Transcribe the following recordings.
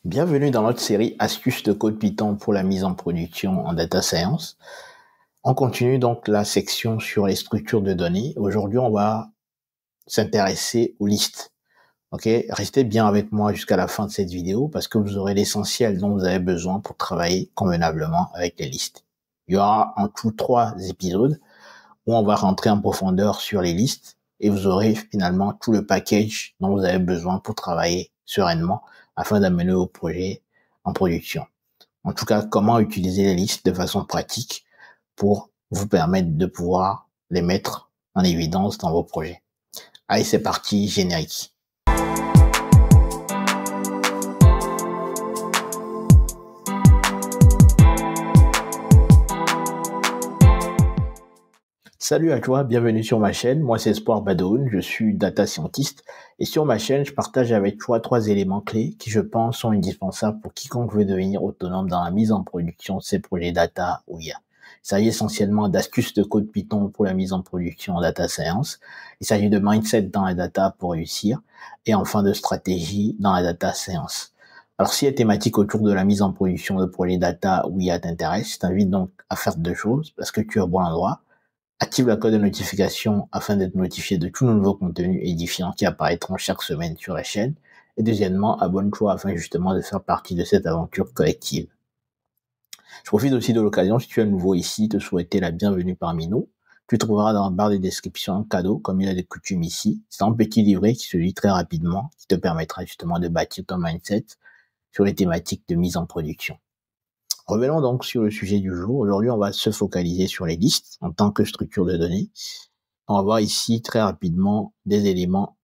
Bienvenue dans notre série Astuces de code Python pour la mise en production en data science. On continue donc la section sur les structures de données. Aujourd'hui, on va s'intéresser aux listes. Ok, restez bien avec moi jusqu'à la fin de cette vidéo parce que vous aurez l'essentiel dont vous avez besoin pour travailler convenablement avec les listes. Il y aura en tout 3 épisodes où on va rentrer en profondeur sur les listes et vous aurez finalement tout le package dont vous avez besoin pour travailler sereinement afin d'amener vos projets en production. En tout cas, comment utiliser les listes de façon pratique pour vous permettre de pouvoir les mettre en évidence dans vos projets. Allez, c'est parti, générique. Salut à toi, bienvenue sur ma chaîne. Moi, c'est Espoir Badoun, je suis data scientist. Et sur ma chaîne, je partage avec toi 3 éléments clés qui, je pense, sont indispensables pour quiconque veut devenir autonome dans la mise en production de ses projets data ou IA. Il s'agit essentiellement d'astuces de code Python pour la mise en production en data science. Il s'agit de mindset dans la data pour réussir. Et enfin, de stratégie dans la data science. Alors, si les thématiques autour de la mise en production de projets data ou IA t'intéressent, je t'invite donc à faire 2 choses parce que tu es au bon endroit. Active la cloche de notification afin d'être notifié de tous nos nouveaux contenus édifiants qui apparaîtront chaque semaine sur la chaîne. Et deuxièmement, abonne-toi afin justement de faire partie de cette aventure collective. Je profite aussi de l'occasion, si tu es nouveau ici, te souhaiter la bienvenue parmi nous. Tu trouveras dans la barre de description un cadeau, comme il a de coutume ici. C'est un petit livret qui se lit très rapidement, qui te permettra justement de bâtir ton mindset sur les thématiques de mise en production. Revenons donc sur le sujet du jour. Aujourd'hui, on va se focaliser sur les listes en tant que structure de données. On va voir ici très rapidement des éléments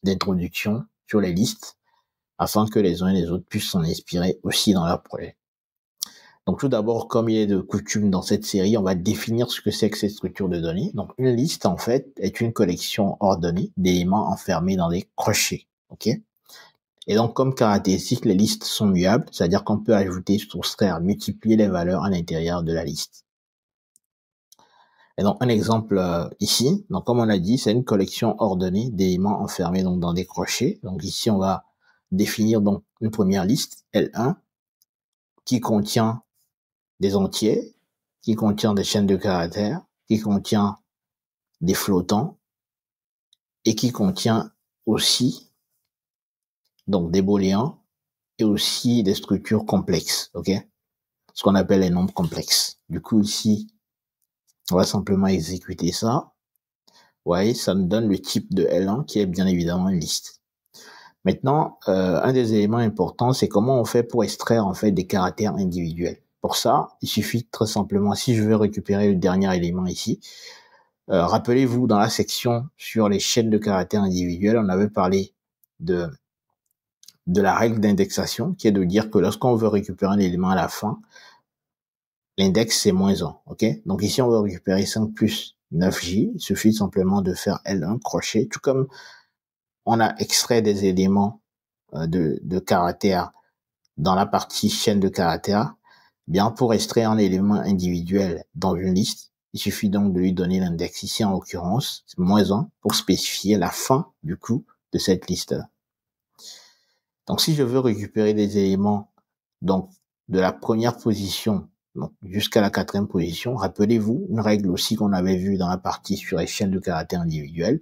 d'introduction sur les listes afin que les uns et les autres puissent s'en inspirer aussi dans leur projet. Donc tout d'abord, comme il est de coutume dans cette série, on va définir ce que c'est que cette structure de données. Donc une liste, en fait, est une collection ordonnée d'éléments enfermés dans des crochets. OK ? Et donc, comme caractéristique, les listes sont muables, c'est-à-dire qu'on peut ajouter, soustraire, multiplier les valeurs à l'intérieur de la liste. Et donc, un exemple ici, donc comme on a dit, c'est une collection ordonnée d'éléments enfermés donc dans des crochets. Donc ici, on va définir donc une première liste, L1, qui contient des entiers, qui contient des chaînes de caractères, qui contient des flottants et qui contient aussi donc des booléens et aussi des structures complexes, ok? Ce qu'on appelle les nombres complexes. Du coup, ici, on va simplement exécuter ça. Vous voyez, ça nous donne le type de L1 qui est bien évidemment une liste. Maintenant, un des éléments importants, c'est comment on fait pour extraire en fait des caractères individuels. Pour ça, il suffit très simplement, si je veux récupérer le dernier élément ici, rappelez-vous dans la section sur les chaînes de caractères individuels, on avait parlé de la règle d'indexation, qui est de dire que lorsqu'on veut récupérer un élément à la fin, l'index c'est -1, ok? Donc ici on veut récupérer 5 plus 9j, il suffit simplement de faire L1 crochet, tout comme on a extrait des éléments de caractères dans la partie chaîne de caractères. Bien, pour extraire un élément individuel dans une liste, il suffit donc de lui donner l'index. Ici, en l'occurrence, c'est -1 pour spécifier la fin, du coup, de cette liste-là. Donc, si je veux récupérer des éléments, donc, de la première position, donc, jusqu'à la 4e position, rappelez-vous, une règle aussi qu'on avait vue dans la partie sur les chaînes de caractères individuelles,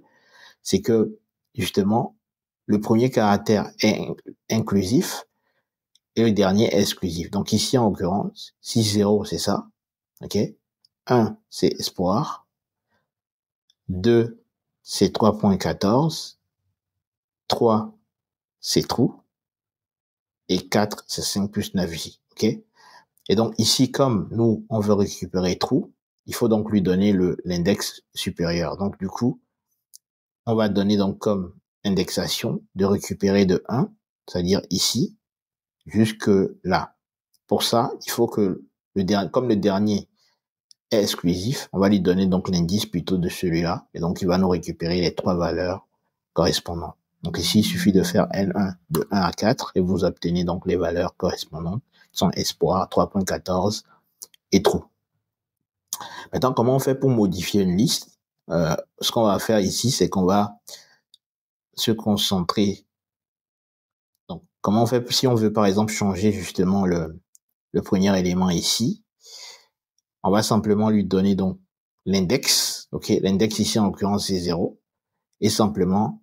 c'est que, justement, le premier caractère est inclusif et le dernier est exclusif. Donc ici, en l'occurrence, 6-0, c'est ça. OK? 1, c'est espoir. 2, c'est 3.14. 3, c'est trou. Et 4, c'est 5 plus 9j. OK? Et donc ici, comme nous, on veut récupérer trou, il faut donc lui donner l'index supérieur. Donc du coup, on va donner donc comme indexation de récupérer de 1, c'est-à-dire ici, jusque là. Pour ça, il faut que comme le dernier est exclusif, on va lui donner donc l'indice plutôt de celui-là, et donc il va nous récupérer les 3 valeurs correspondantes. Donc ici, il suffit de faire L1 de 1 à 4 et vous obtenez donc les valeurs correspondantes, qui sont espoir, 3.14 et trou. Maintenant, comment on fait pour modifier une liste? Ce qu'on va faire ici, c'est qu'on va se concentrer Donc, comment on fait si on veut, par exemple, changer justement le premier élément ici? On va simplement lui donner donc l'index. OK, l'index ici, en l'occurrence, c'est 0. Et simplement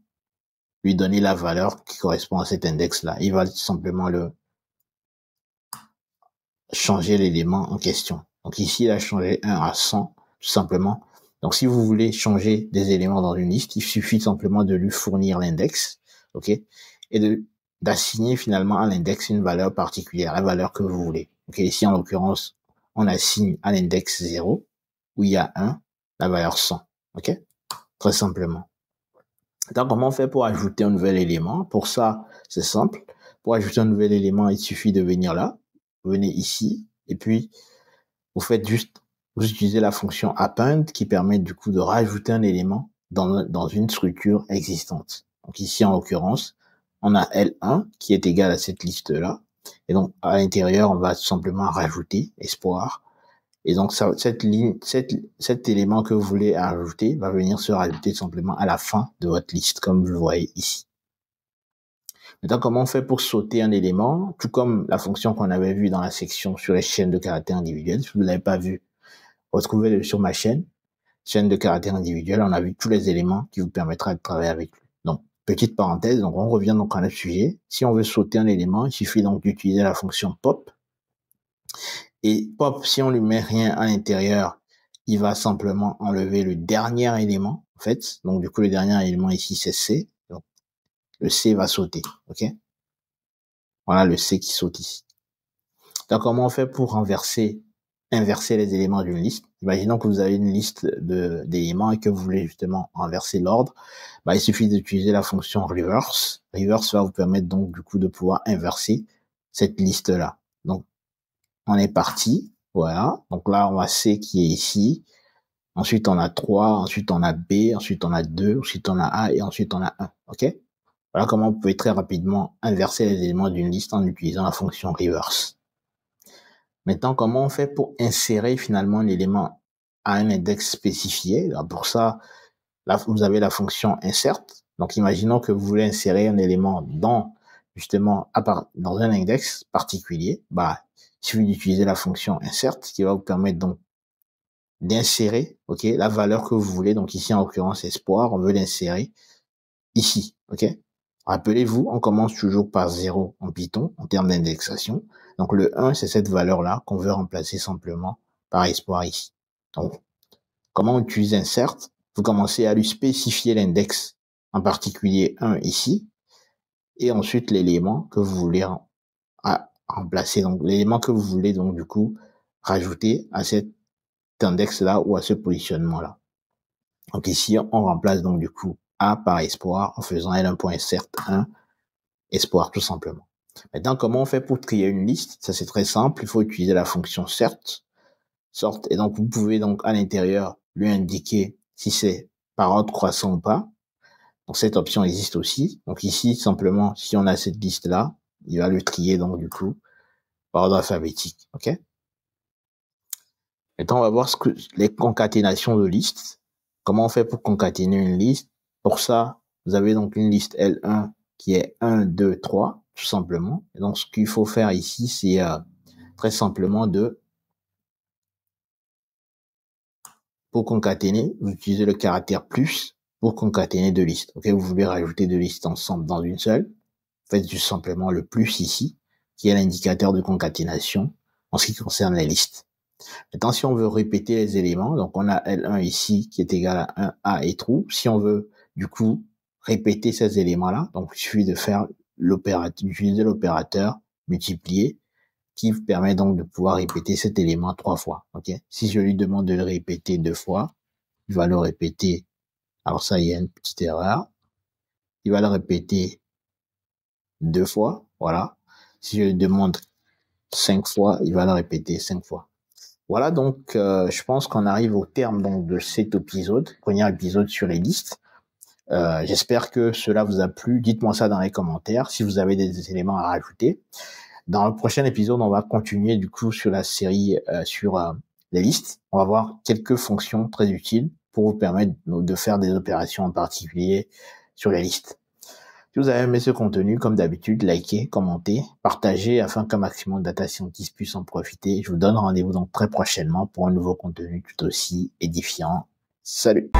lui donner la valeur qui correspond à cet index-là. Il va simplement changer l'élément en question. Donc ici, il a changé 1 à 100, tout simplement. Donc si vous voulez changer des éléments dans une liste, il suffit simplement de lui fournir l'index, OK, et d'assigner finalement à l'index une valeur particulière, la valeur que vous voulez. OK, ici, en l'occurrence, on assigne à l'index 0, où il y a 1, la valeur 100. OK, très simplement. Donc, comment on fait pour ajouter un nouvel élément? Pour ça, c'est simple. Pour ajouter un nouvel élément, il suffit de venir là, venez ici, et puis vous faites juste, vous utilisez la fonction append qui permet du coup de rajouter un élément dans une structure existante. Donc ici, en l'occurrence, on a L1 qui est égal à cette liste-là. Et donc, à l'intérieur, on va tout simplement rajouter espoir. Et donc, ça, cet élément que vous voulez ajouter va venir se rajouter simplement à la fin de votre liste, comme vous le voyez ici. Maintenant, comment on fait pour sauter un élément? Tout comme la fonction qu'on avait vue dans la section sur les chaînes de caractères individuels. Si vous ne l'avez pas vu, retrouvez-le sur ma chaîne de caractères individuels. On a vu tous les éléments qui vous permettra de travailler avec lui. Donc, petite parenthèse, donc on revient donc à notre sujet. Si on veut sauter un élément, il suffit donc d'utiliser la fonction pop. Et pop, si on lui met rien à l'intérieur, il va simplement enlever le dernier élément, en fait. Donc, du coup, le dernier élément ici, c'est C. Donc, le C va sauter, OK? Voilà le C qui saute ici. Donc, comment on fait pour inverser les éléments d'une liste? Imaginons que vous avez une liste d'éléments et que vous voulez justement renverser l'ordre. Bah, il suffit d'utiliser la fonction reverse. Reverse va vous permettre donc, du coup, de pouvoir inverser cette liste-là. Donc, on est parti. Voilà. Donc là, on a C qui est ici. Ensuite, on a 3. Ensuite, on a B. Ensuite, on a 2. Ensuite, on a A. Et ensuite, on a 1. OK? Voilà comment vous pouvez très rapidement inverser les éléments d'une liste en utilisant la fonction reverse. Maintenant, comment on fait pour insérer finalement un élément à un index spécifié? Alors pour ça, là, vous avez la fonction insert. Donc, imaginons que vous voulez insérer un élément dans un index particulier. Bah, il suffit d'utiliser la fonction insert qui va vous permettre donc d'insérer, OK, la valeur que vous voulez. Donc ici, en l'occurrence, espoir, on veut l'insérer ici, OK? Rappelez-vous, on commence toujours par 0 en Python en termes d'indexation. Donc le 1, c'est cette valeur-là qu'on veut remplacer simplement par espoir ici. Donc, comment on utilise insert? Vous commencez à lui spécifier l'index, en particulier 1 ici, et ensuite l'élément que vous voulez remplacer. Donc l'élément que vous voulez donc du coup rajouter à cet index-là ou à ce positionnement-là. Donc ici, on remplace donc du coup A par espoir en faisant L1.insert 1 espoir tout simplement. Maintenant, comment on fait pour trier une liste? Ça, c'est très simple. Il faut utiliser la fonction sort. Et donc, vous pouvez donc à l'intérieur lui indiquer si c'est par ordre croissant ou pas. Donc, cette option existe aussi. Donc ici, simplement, si on a cette liste-là, il va le trier donc du coup par ordre alphabétique. OK? Maintenant, on va voir les concaténations de listes. Comment on fait pour concaténer une liste? Pour ça, vous avez donc une liste L1 qui est 1, 2, 3, tout simplement. Et donc, ce qu'il faut faire ici, c'est très simplement pour concaténer, vous utilisez le caractère plus pour concaténer deux listes. Ok, vous voulez rajouter deux listes ensemble dans une seule. Faites tout simplement le plus ici, qui est l'indicateur de concaténation en ce qui concerne les listes. Maintenant, si on veut répéter les éléments, donc on a L1 ici qui est égal à 1A et true. Si on veut, du coup, répéter ces éléments-là, donc il suffit de faire d'utiliser l'opérateur multiplier qui permet donc de pouvoir répéter cet élément 3 fois. Ok. Si je lui demande de le répéter 2 fois, il va le répéter. Alors ça, il y a une petite erreur. Il va le répéter 2 fois. Voilà. Si je lui demande 5 fois, il va le répéter 5 fois. Voilà, donc je pense qu'on arrive au terme donc de cet épisode, premier épisode sur les listes. J'espère que cela vous a plu. Dites-moi ça dans les commentaires si vous avez des éléments à rajouter. Dans le prochain épisode, on va continuer du coup sur la série sur les listes. On va voir quelques fonctions très utiles pour vous permettre de faire des opérations en particulier sur les listes. Si vous avez aimé ce contenu, comme d'habitude, likez, commentez, partagez afin qu'un maximum de data scientists puissent en profiter. Je vous donne rendez-vous donc très prochainement pour un nouveau contenu tout aussi édifiant. Salut!